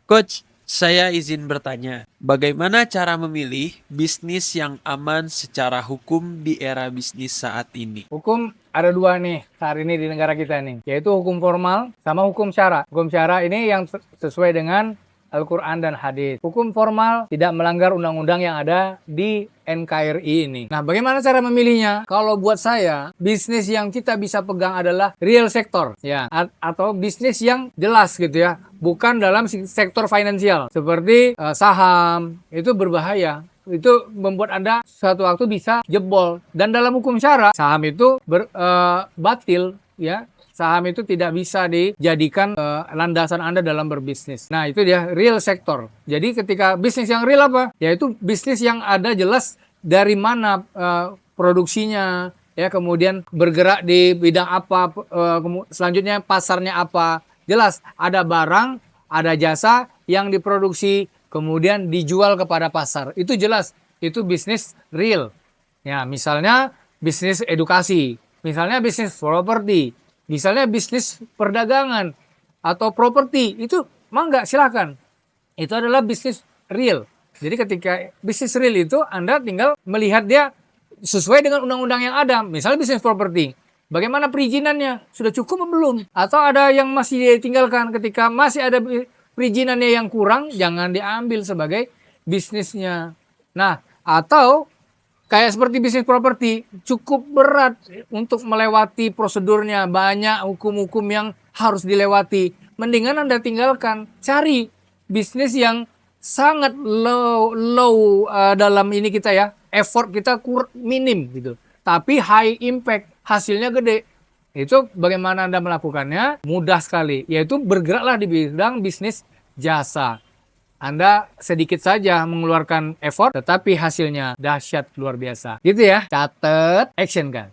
Coach, saya izin bertanya, bagaimana cara memilih bisnis yang aman secara hukum di era bisnis saat ini? Hukum ada dua nih saat ini di negara kita nih, yaitu hukum formal sama hukum syara. Hukum syara ini yang sesuai dengan Al-Quran dan hadis. Hukum formal tidak melanggar undang-undang yang ada di NKRI ini. Nah, bagaimana cara memilihnya? Kalau buat saya, bisnis yang kita bisa pegang adalah real sector, ya, atau bisnis yang jelas gitu ya, bukan dalam sektor finansial seperti saham. Itu berbahaya, itu membuat Anda suatu waktu bisa jebol. Dan dalam hukum syara, saham itu batil, ya. Saham itu tidak bisa dijadikan landasan Anda dalam berbisnis. Nah, itu dia real sector. Jadi ketika bisnis yang real apa? Yaitu bisnis yang ada jelas dari mana produksinya, ya, kemudian bergerak di bidang apa, selanjutnya pasarnya apa. Jelas ada barang, ada jasa yang diproduksi kemudian dijual kepada pasar. Itu jelas, itu bisnis real. Ya, misalnya bisnis edukasi, misalnya bisnis properti, misalnya bisnis perdagangan atau properti, itu mangga silakan. Itu adalah bisnis real. Jadi ketika bisnis real itu Anda tinggal melihat dia sesuai dengan undang-undang yang ada. Misalnya bisnis properti, bagaimana perizinannya? Sudah cukup atau belum? Atau ada yang masih ditinggalkan? Ketika masih ada perizinannya yang kurang, jangan diambil sebagai bisnisnya. Nah, atau kayak seperti bisnis properti, cukup berat untuk melewati prosedurnya, banyak hukum-hukum yang harus dilewati. Mendingan Anda tinggalkan, cari bisnis yang sangat low dalam ini kita ya, effort kita minim gitu. Tapi high impact, hasilnya gede. Itu bagaimana Anda melakukannya? Mudah sekali, yaitu bergeraklah di bidang bisnis jasa. Anda sedikit saja mengeluarkan effort, tetapi hasilnya dahsyat luar biasa. Gitu ya, catat, action kan.